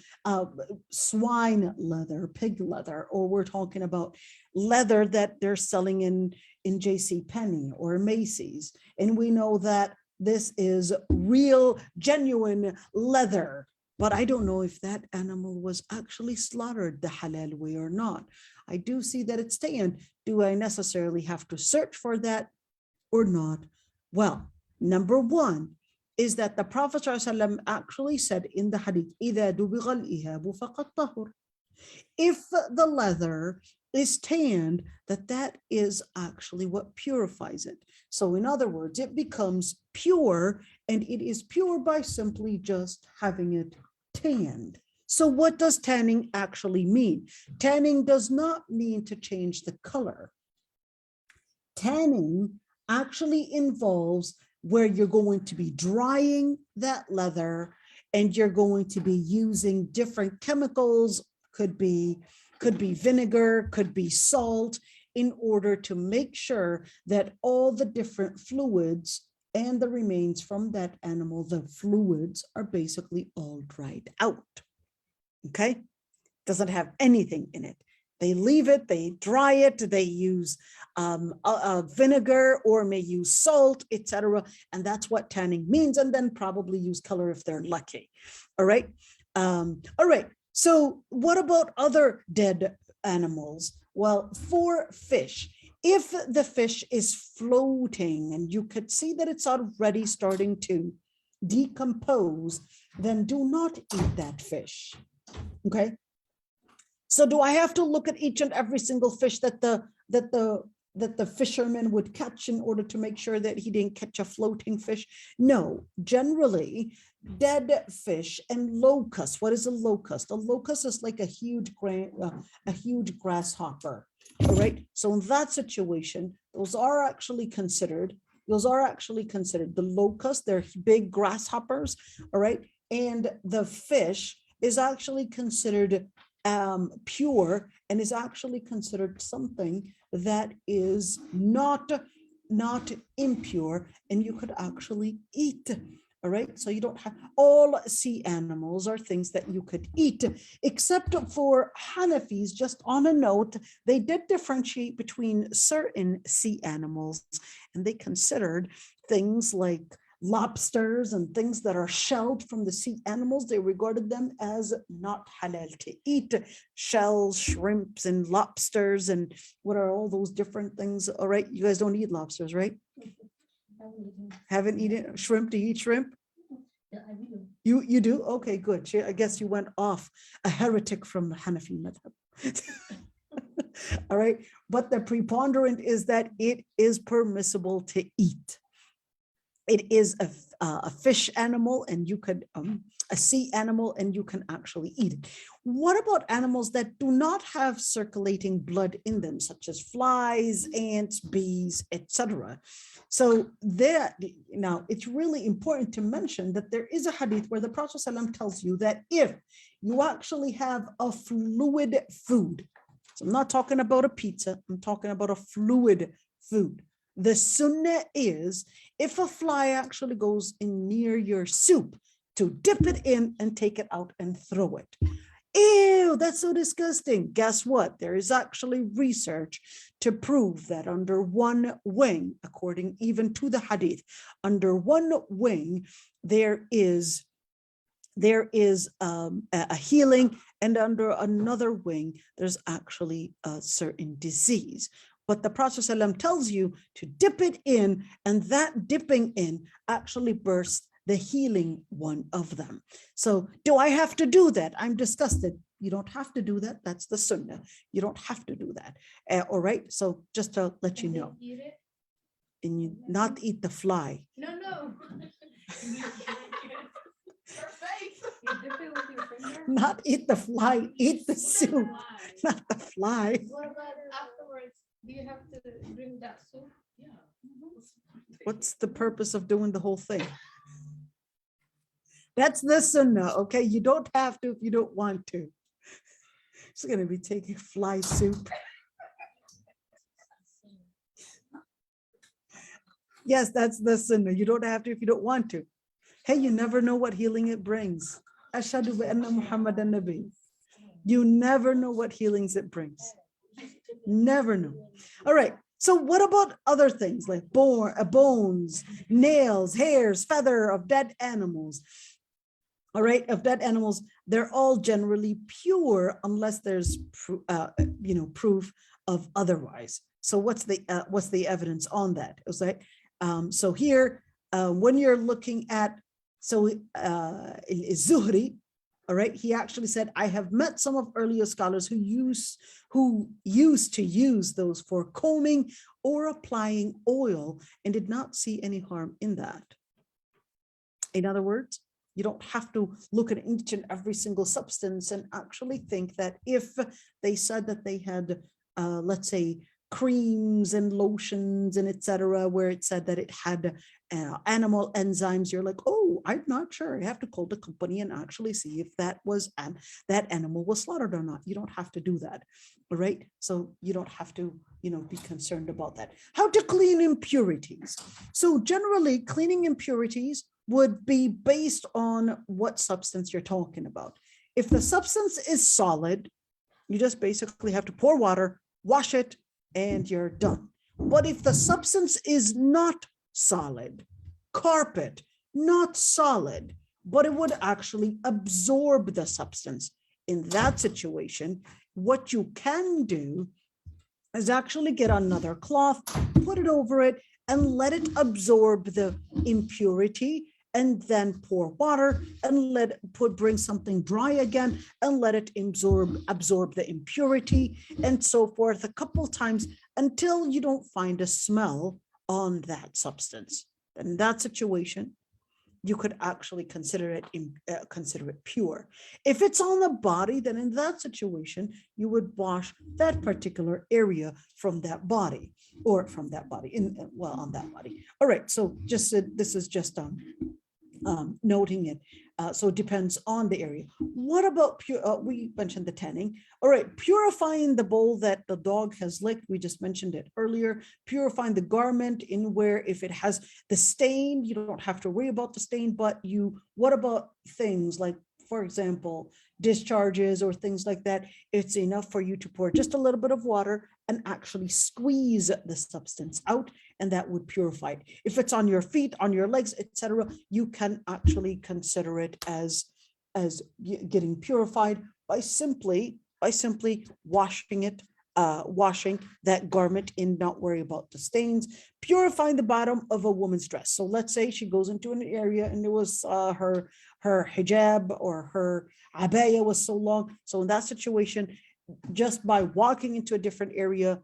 swine leather, pig leather, or we're talking about leather that they're selling in JC Penney or Macy's. And we know that this is real, genuine leather, but I don't know if that animal was actually slaughtered the halal way or not. I do see that it's tanned. Do I necessarily have to search for that or not? Well, number one is that the Prophet ﷺ actually said in the hadith, إِذَا دُبِغَ الْإِهَابُ فَقَدْ طَهُرَ. If the leather is tanned, that is actually what purifies it. So in other words, it becomes pure, and it is pure by simply just having it tanned. So what does tanning actually mean? Tanning does not mean to change the color. Tanning actually involves where you're going to be drying that leather and you're going to be using different chemicals, could be vinegar, could be salt, in order to make sure that all the different fluids and the remains from that animal, the fluids are basically all dried out. Okay, doesn't have anything in it. They leave it, they dry it, they use vinegar or may use salt, etc. And that's what tanning means. And then probably use color if they're lucky. All right. All right. So what about other dead animals? Well, for fish, if the fish is floating and you could see that it's already starting to decompose, then do not eat that fish. Okay. So do I have to look at each and every single fish that the fisherman would catch in order to make sure that he didn't catch a floating fish? No, generally dead fish and locusts. What is a locust? A locust is like a huge grasshopper. All right. So in that situation, those are actually considered the locusts. They're big grasshoppers. All right. And the fish is actually considered pure and is actually considered something that is not impure, and you could actually eat. All right, so you don't have, all sea animals are things that you could eat, except for Hanafis. Just on a note, they did differentiate between certain sea animals, and they considered things like lobsters and things that are shelled from the sea animals. They regarded them as not halal to eat. Shells, shrimps, and lobsters, and what are all those different things? All right, you guys don't eat lobsters, right? Haven't eaten shrimp? Do you eat shrimp? Yeah, I do. You do? Okay, good. I guess you went off a heretic from Hanafi madhab. All right, but the preponderant is that it is permissible to eat. It is a fish animal, and you could a sea animal, and you can actually eat it. What about animals that do not have circulating blood in them, such as flies, ants, bees, etc.? So there, now it's really important to mention that there is a hadith where the Prophet ﷺ tells you that if you actually have a fluid food, so I'm not talking about a pizza, I'm talking about a fluid food. The sunnah is, if a fly actually goes in near your soup, to dip it in and take it out and throw it. Ew, that's so disgusting. Guess what? There is actually research to prove that under one wing, according even to the hadith, under one wing, there is a healing, and under another wing, there's actually a certain disease. But the Prophet ﷺ tells you to dip it in, and that dipping in actually bursts the healing one of them. So do I have to do that? I'm disgusted. You don't have to do that. That's the sunnah. You don't have to do that. All right. So just to let you know. Eat it? And you not eat the fly. No. You dip it with your finger? Not eat the fly, eat the soup, not the fly. What about afterwards? Do you have to drink that soup? Yeah. What's the purpose of doing the whole thing? That's the sunnah, okay? You don't have to if you don't want to. It's going to be taking fly soup. Yes, that's the sunnah. You don't have to if you don't want to. Hey, you never know what healing it brings. Ashhadu bi anna Muhammadan Nabi. You never know what healings it brings. Never know. All right. So what about other things like bones, nails, hairs, feather of dead animals? All right, of dead animals, they're all generally pure unless there's proof of otherwise. So what's the evidence on that? It was like, so here, when you're looking at, Zuhri, all right, he actually said, I have met some of earlier scholars who used to use those for combing or applying oil and did not see any harm in that. In other words, you don't have to look at each and every single substance and actually think that if they said that they had, let's say, creams and lotions and etc., where it said that it had animal enzymes, you're like, oh, I'm not sure. You have to call the company and actually see if that was that animal was slaughtered or not. You don't have to do that, all right? So you don't have to, be concerned about that. How to clean impurities. So generally, cleaning impurities would be based on what substance you're talking about. If the substance is solid, you just basically have to pour water, wash it, and you're done. But if the substance is not solid, carpet, not solid, but it would actually absorb the substance, in that situation, what you can do is actually get another cloth, put it over it, and let it absorb the impurity, and then pour water and bring something dry again and let it absorb the impurity, and so forth a couple times until you don't find a smell on that substance. In that situation, you could actually consider it pure. If it's on the body, then in that situation, you would wash that particular area from that body, or from that body, on that body. All right, so this is just noting it. So it depends on the area. What about we mentioned the tanning. All right, purifying the bowl that the dog has licked. We just mentioned it earlier. Purifying the garment in where if it has the stain, you don't have to worry about the stain, but what about things like, for example, discharges or things like that? It's enough for you to pour just a little bit of water and actually squeeze the substance out, and that would purify it. If it's on your feet, on your legs, etc., you can actually consider it as getting purified by simply washing it, washing that garment and not worry about the stains. Purifying the bottom of a woman's dress. So let's say she goes into an area and it was her hijab or her abaya was so long. So in that situation, just by walking into a different area,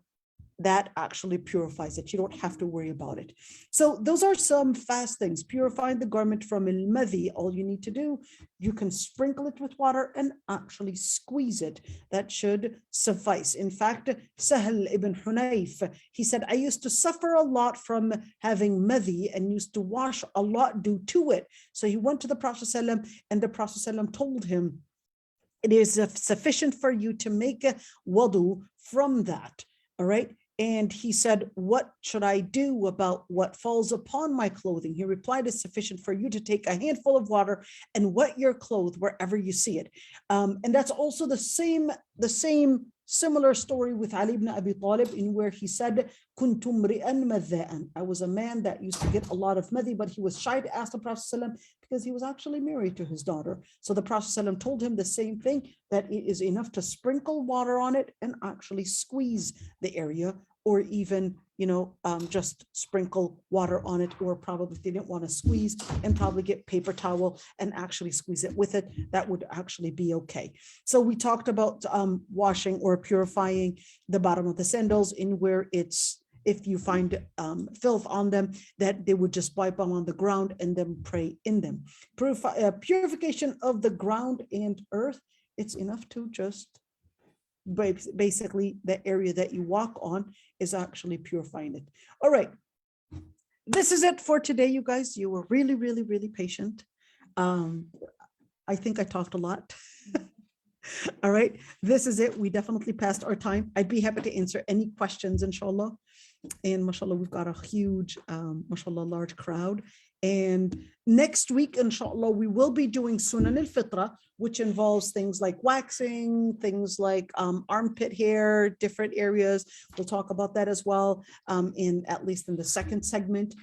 that actually purifies it. You don't have to worry about it. So those are some fast things. Purifying the garment from al-madhi, all you need to do, you can sprinkle it with water and actually squeeze it. That should suffice. In fact, Sahal ibn Hunayf, he said, I used to suffer a lot from having madhi and used to wash a lot due to it. So he went to the Prophet ﷺ, and the Prophet ﷺ told him, it is sufficient for you to make a wudu from that. All right. And he said, what should I do about what falls upon my clothing? He replied, it's sufficient for you to take a handful of water and wet your clothes wherever you see it. And that's also the same similar story with Ali ibn Abi Talib, in where he said, Kuntum ri'an madha'an. I was a man that used to get a lot of madhi, but he was shy to ask the Prophet ﷺ because he was actually married to his daughter. So the Prophet ﷺ told him the same thing, that it is enough to sprinkle water on it and actually squeeze the area, or even, just sprinkle water on it, or probably if they didn't want to squeeze, and probably get paper towel and actually squeeze it with it. That would actually be okay. So we talked about washing or purifying the bottom of the sandals, in where if you find filth on them, that they would just wipe them on the ground and then pray in them. Purification of the ground and earth, it's enough to just basically the area that you walk on is actually purifying it. All right, this is it for today, you guys. You were really, really, really patient. I think I talked a lot. All right, this is it. We definitely passed our time. I'd be happy to answer any questions, inshallah. And mashallah, we've got a huge, mashallah, large crowd. And next week, inshallah, we will be doing Sunan al-Fitra, which involves things like waxing, things like armpit hair, different areas. We'll talk about that as well, at least in the second segment.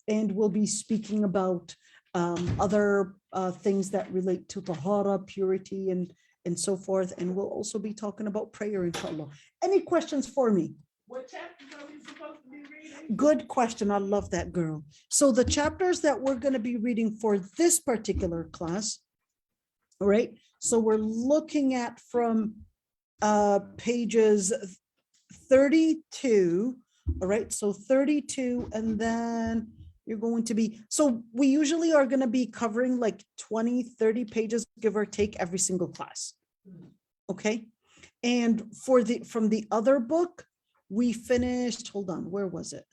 And we'll be speaking about other things that relate to tahara, purity, and so forth. And we'll also be talking about prayer, inshallah. Any questions for me? What chapters are we supposed to be reading? Good question. I love that, girl. So the chapters that we're going to be reading for this particular class, all right? So we're looking at from pages 32, all right? So 32, and then you're going to be, so we usually are going to be covering like 20, 30 pages, give or take, every single class, okay? And from the other book, we finished, hold on, where was it?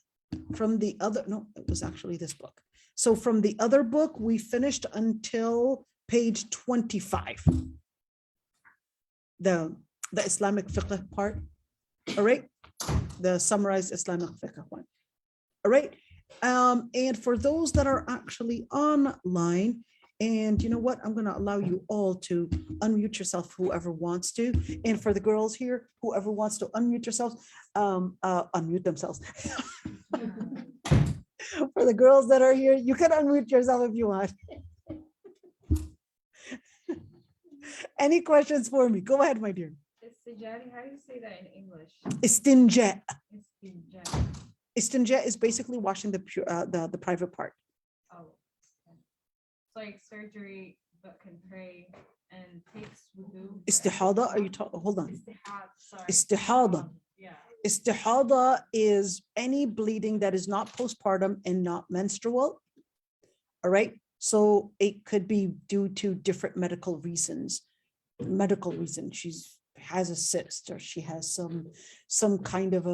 From the other, no, it was actually this book. So from the other book, we finished until page 25. The Islamic fiqh part, all right? The summarized Islamic fiqh one, all right? And for those that are actually online, and you know what, I'm gonna allow you all to unmute yourself, whoever wants to. And for the girls here, whoever wants to unmute yourselves, unmute themselves. For the girls that are here, you can unmute yourself if you want. Any questions for me? Go ahead, my dear. Istijari, how do you say that in English? Istinja. Istijari. Istinja is basically washing the private part. Oh, okay. It's like surgery, but can pray and takes wudu. Istihada, are you talking? Hold on. Istihad, sorry. Istihada. Yeah. Istihada is any bleeding that is not postpartum and not menstrual. All right. So it could be due to different medical reasons. She has a cyst, or she has some kind of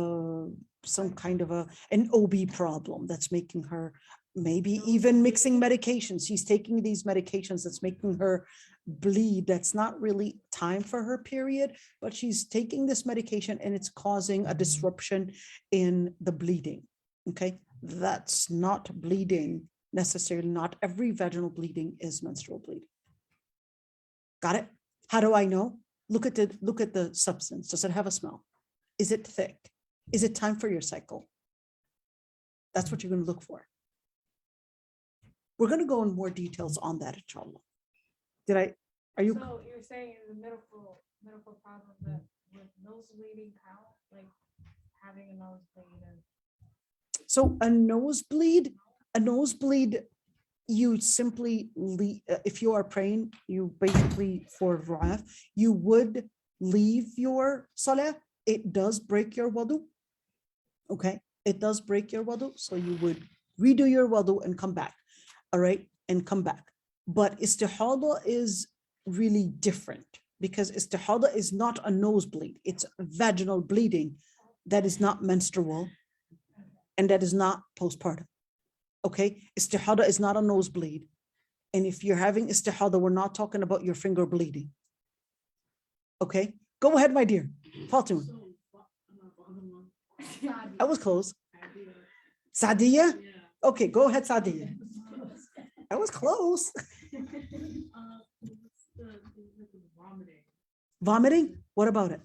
an OB problem that's making her, maybe even mixing medications. She's taking these medications that's making her bleed. That's not really time for her period, but she's taking this medication and it's causing a disruption in the bleeding. Okay, that's not bleeding necessarily. Not every vaginal bleeding is menstrual bleeding. Got it? How do I know? Look at the substance. Does it have a smell? Is it thick? Is it time for your cycle? That's what you're going to look for. We're going to go in more details on that, inshallah. Are you? So you're saying in the medical problem that with nose bleeding count, like having a nosebleed? So a nosebleed, you simply leave, if you are praying, you basically for ru'af, you would leave your salah. It does break your wudu. Okay, it does break your wudu. So you would redo your wudu and come back. All right, and come back. But istihada is really different, because istihada is not a nosebleed. It's vaginal bleeding that is not menstrual and that is not postpartum. Okay, istihada is not a nosebleed. And if you're having istihada, we're not talking about your finger bleeding. Okay, go ahead, my dear. Fatima. I was close. Sadia? Okay, go ahead, Sadia. I was close. Vomiting? What about it?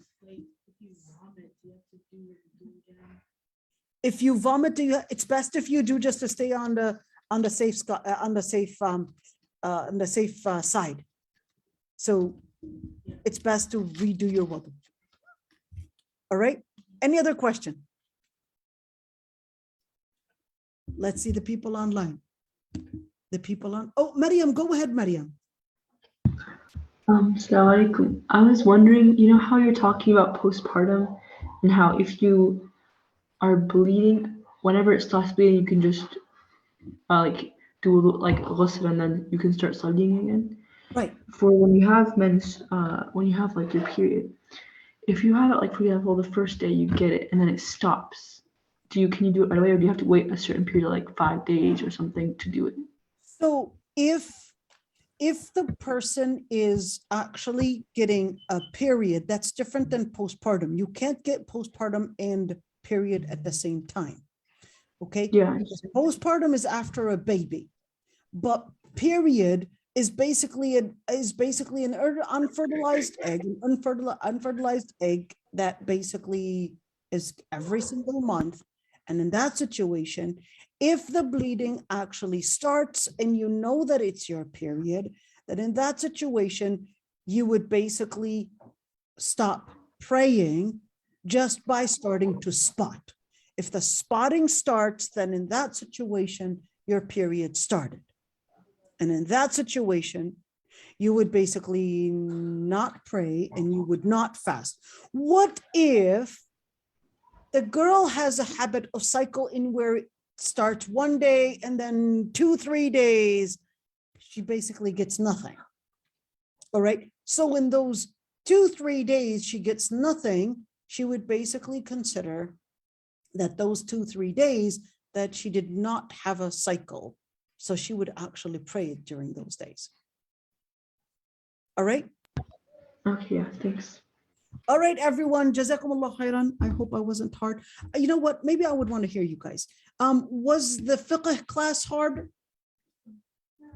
If you vomit, it's best if you do, just to stay on the safe side. So it's best to redo your wudu. All right. Any other question? Let's see the people online. Oh, Maryam, go ahead, Maryam. Assalamu alaikum. I was wondering, you know how you're talking about postpartum and how if you are bleeding, whenever it stops bleeding, you can just do like ghusl and then you can start studying again. Right. For when you have when you have like your period, if you have it, like for example, the first day you get it and then it stops, can you do it right away, or do you have to wait a certain period of like 5 days or something to do it? So if the person is actually getting a period, that's different than postpartum. You can't get postpartum and period at the same time. Okay. Yeah. Postpartum is after a baby, but period is basically an unfertilized egg that basically is every single month. And in that situation, if the bleeding actually starts and you know that it's your period, then in that situation, you would basically stop praying just by starting to spot. If the spotting starts, then in that situation, your period started. And in that situation, you would basically not pray and you would not fast. What if the girl has a habit of cycle in where it starts one day and then 2-3 days, she basically gets nothing. All right. So in those 2-3 days, she gets nothing. She would basically consider that those 2-3 days that she did not have a cycle. So she would actually pray during those days. All right. Okay, yeah, thanks. All right, everyone. Jazakumullah khairan. I hope I wasn't hard. You know what? Maybe I would want to hear you guys. Was the fiqh class hard?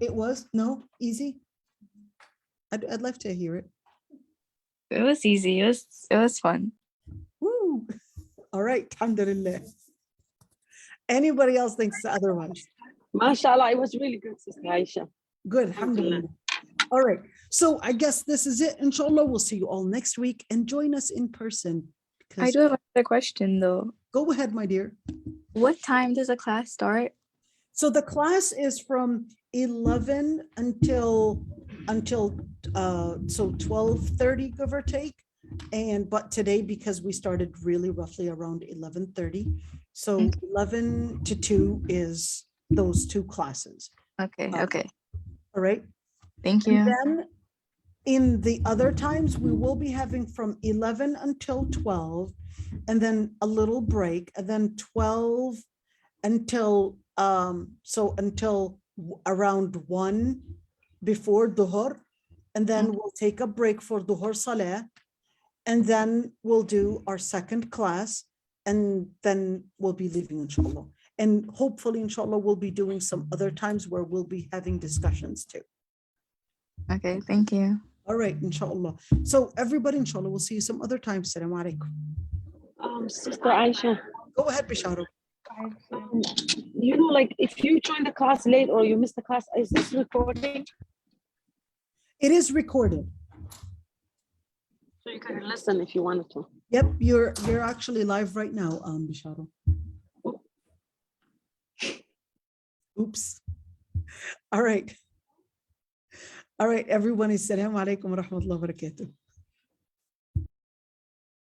It was? No? Easy? I'd love to hear it. It was easy. It was fun. Woo. All right. Alhamdulillah. Anybody else thinks otherwise? MashaAllah, it was really good, Sister Aisha. Good. Alhamdulillah. All right. So I guess this is it. Inshallah, we'll see you all next week and join us in person. I do have another question though. Go ahead, my dear. What time does the class start? So the class is from 11 until so 12:30, give or take. But today, because we started really roughly around 11:30, so 11 to 2 is those 2 classes. Okay, okay. All right. Thank And you. then in the other times, we will be having from 11 until 12, and then a little break, and then 12 until until around 1 before Dhuhr, and then we'll take a break for Dhuhr Salah, and then we'll do our second class, and then we'll be leaving, inshallah. And hopefully, inshallah, we'll be doing some other times where we'll be having discussions too. Okay, thank you. All right, inshallah. So everybody, inshallah, we'll see you some other time. Assalamu alaikum. Sister Aisha, Go ahead, Bishara. you know, like if you join the class late or you miss the class, is this recording? It is recorded. So you can listen if you wanted to. Yep, you're actually live right now, Bishara. Oops. All right. All right, everyone. Assalamu alaikum wa rahmatullahi wa barakatuh.